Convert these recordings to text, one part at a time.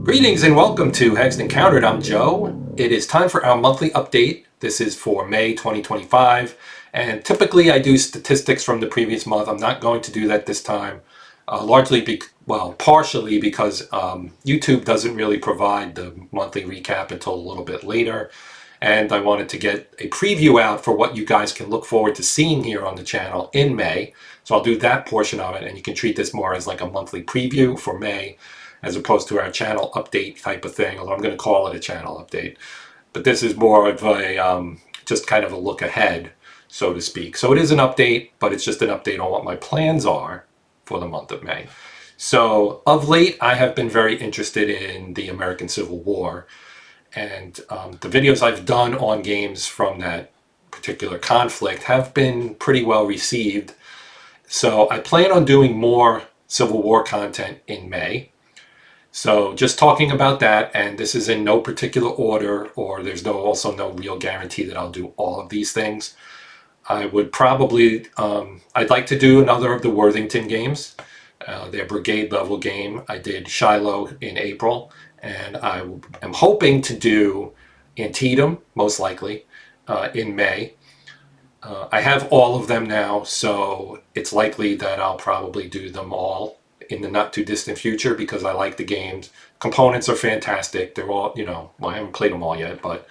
Greetings and welcome to Hexed Countered. I'm Joe. It is time for our monthly update. This is for May 2025, and typically I do statistics from the previous month. I'm not going to do that this time, partially because YouTube doesn't really provide the monthly recap until a little bit later, and I wanted to get a preview out for what you guys can look forward to seeing here on the channel in May. So I'll do that portion of it, and you can treat this more as like a monthly preview for May, as opposed to our channel update type of thing, although I'm going to call it a channel update. But this is more of a, just kind of a look ahead, so to speak. So it is an update, but it's just an update on what my plans are for the month of May. So of late, I have been very interested in the American Civil War. And the videos I've done on games from that particular conflict have been pretty well received. So I plan on doing more Civil War content in May. So just talking about that, and this is in no particular order, or there's also no real guarantee that I'll do all of these things. I would probably, I'd like to do another of the Worthington games, their brigade level game. I did Shiloh in April, and I am hoping to do Antietam, most likely, in May. I have all of them now, so it's likely that I'll probably do them all in the not too distant future because I like the games. Components are fantastic. They're all, I haven't played them all yet, but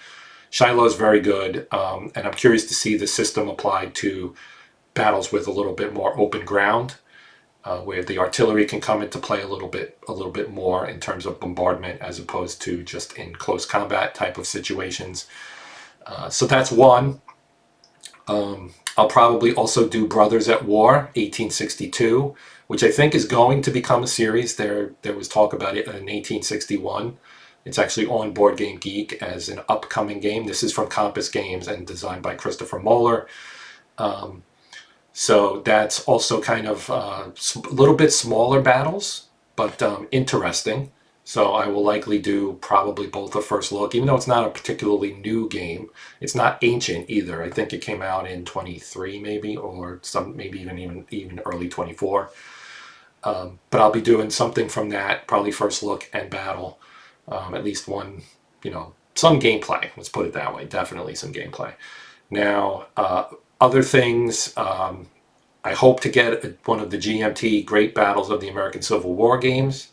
Shiloh is very good. And I'm curious to see the system applied to battles with a little bit more open ground, where the artillery can come into play a little bit more in terms of bombardment as opposed to just in close combat type of situations. So that's one. I'll probably also do Brothers at War, 1862, which I think is going to become a series. There was talk about it in 1861. It's actually on Board Game Geek as an upcoming game. This is from Compass Games and designed by Christopher Moeller. So that's also kind of a little bit smaller battles, but interesting. So I will likely do probably both a first look, even though it's not a particularly new game. It's not ancient either. I think it came out in 23 maybe, or maybe even early 24. But I'll be doing something from that, probably first look and battle. At least one, some gameplay. Let's put it that way. Definitely some gameplay. Now, other things, I hope to get one of the GMT Great Battles of the American Civil War games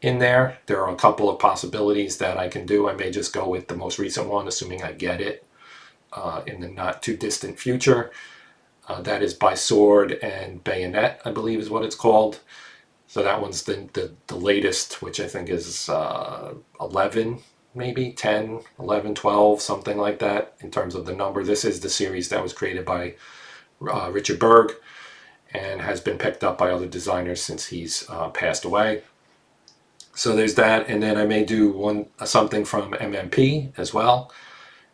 in there. There are a couple of possibilities that I can do. I may just go with the most recent one, assuming I get it in the not too distant future. That is by Sword and Bayonet, I believe is what it's called. So that one's the latest, which I think is 11, maybe 10, 11, 12, something like that in terms of the number. This is the series that was created by Richard Berg and has been picked up by other designers since he's passed away. So there's that, and then I may do something from MMP as well.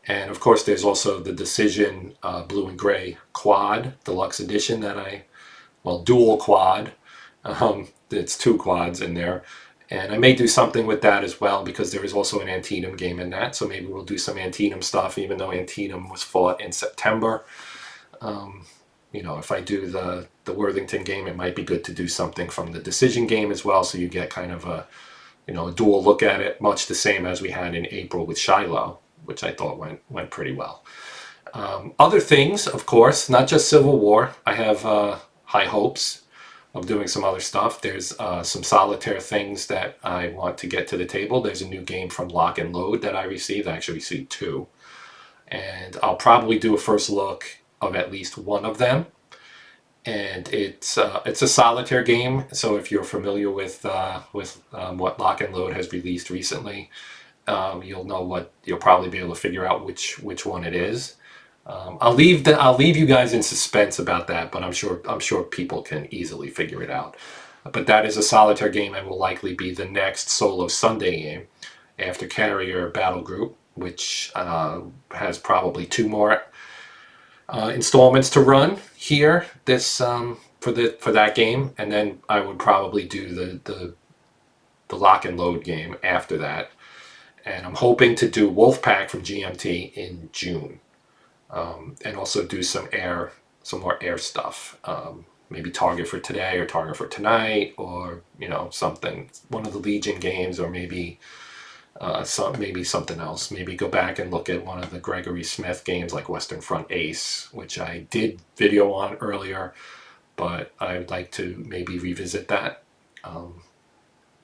And of course there's also the Decision Blue and Gray Quad Deluxe Edition dual quad. It's two quads in there. And I may do something with that as well because there is also an Antietam game in that. So maybe we'll do some Antietam stuff, even though Antietam was fought in September. If I do the Worthington game, it might be good to do something from the Decision game as well. So you get kind of a dual look at it, much the same as we had in April with Shiloh, which I thought went pretty well. Other things, of course, not just Civil War. I have high hopes of doing some other stuff. There's some solitaire things that I want to get to the table. There's a new game from Lock and Load that I received. I actually received two. And I'll probably do a first look of at least one of them. And it's a solitaire game. So if you're familiar with what Lock and Load has released recently, you'll probably be able to figure out which one it is. I'll leave you guys in suspense about that, but I'm sure people can easily figure it out. But that is a solitaire game and will likely be the next solo Sunday game after Carrier Battle Group, which has probably 2 more installments to run here this for that game, and then I would probably do the lock and load game after that. And I'm hoping to do Wolfpack from GMT in June, and also do some more air stuff. Maybe Target for today or Target for tonight, or something, one of the Legion games, or maybe maybe something else. Maybe go back and look at one of the Gregory Smith games like Western Front Ace, which I did video on earlier, but I'd like to maybe revisit that,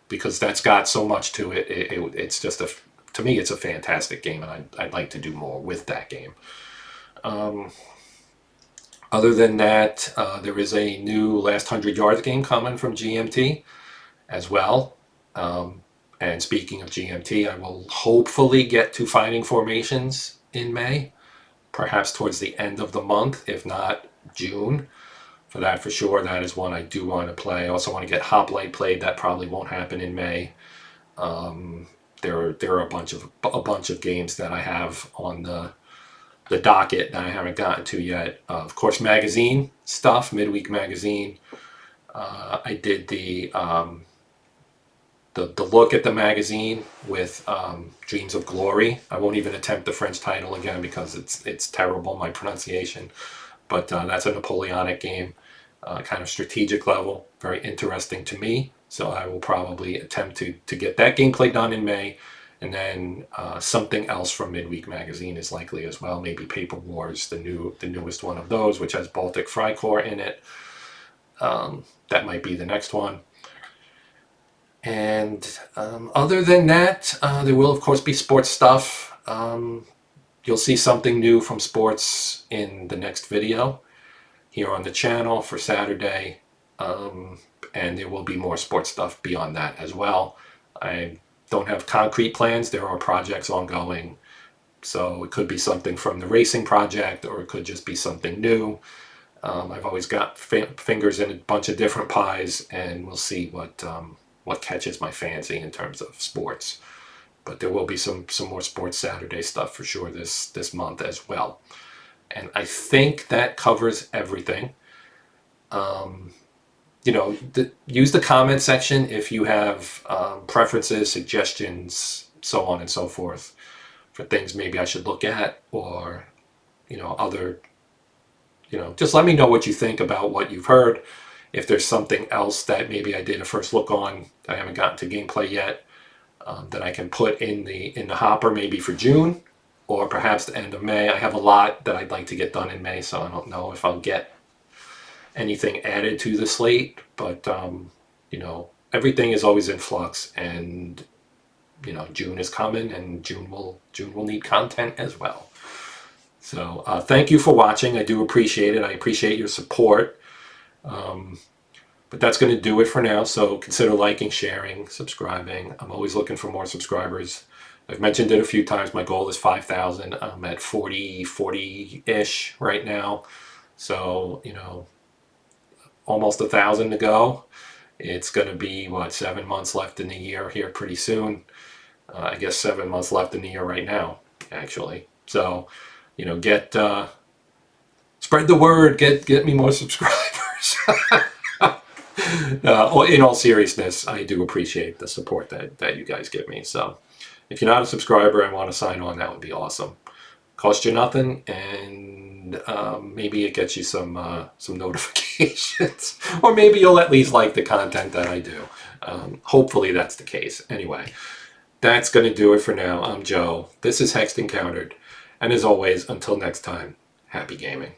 because that's got so much to it. It's just to me, it's a fantastic game, and I'd like to do more with that game. Other than that, there is a new Last 100 Yards game coming from GMT as well. And speaking of GMT, I will hopefully get to Finding Formations in May, perhaps towards the end of the month, if not June. For that, for sure, that is one I do want to play. I also want to get Hoplite played. That probably won't happen in May. There are a bunch of games that I have on the docket that I haven't gotten to yet. Of course, magazine stuff, midweek magazine. I did the look at the magazine with Dreams of Glory. I won't even attempt the French title again because it's terrible, my pronunciation. But that's a Napoleonic game, kind of strategic level, very interesting to me. So I will probably attempt to get that gameplay done in May. And then something else from Midweek Magazine is likely as well. Maybe Paper Wars, the newest one of those, which has Baltic Frycore in it. That might be the next one. And other than that, there will of course be sports stuff. You'll see something new from sports in the next video here on the channel for Saturday. And there will be more sports stuff beyond that as well. I don't have concrete plans. There are projects ongoing. So it could be something from the racing project, or it could just be something new. I've always got fingers in a bunch of different pies, and we'll see what catches my fancy in terms of sports. But there will be some more Sports Saturday stuff for sure this month as well. And I think that covers everything. Use the comment section if you have preferences, suggestions, so on and so forth, for things maybe I should look at, or other, just let me know what you think about what you've heard. If there's something else that maybe I did a first look on that I haven't gotten to gameplay yet, that I can put in the hopper maybe for June, or perhaps the end of May. I have a lot that I'd like to get done in May, so I don't know if I'll get anything added to the slate. But everything is always in flux, and June is coming, and June will need content as well. So thank you for watching. I do appreciate it. I appreciate your support. But that's going to do it for now. So consider liking, sharing, subscribing. I'm always looking for more subscribers. I've mentioned it a few times. My goal is 5,000. I'm at 40-ish right now. So, almost 1,000 to go. It's going to be, 7 months left in the year here pretty soon. I guess 7 months left in the year right now, actually. So, spread the word. Get me more subscribers. In all seriousness, I do appreciate the support that you guys give me. So if you're not a subscriber and want to sign on, that would be awesome. Cost you nothing, and maybe it gets you some notifications, or maybe you'll at least like the content that I do. Hopefully that's the case. Anyway, that's going to do it for now. I'm Joe. This is Hexed Countered. And as always, until next time, happy gaming.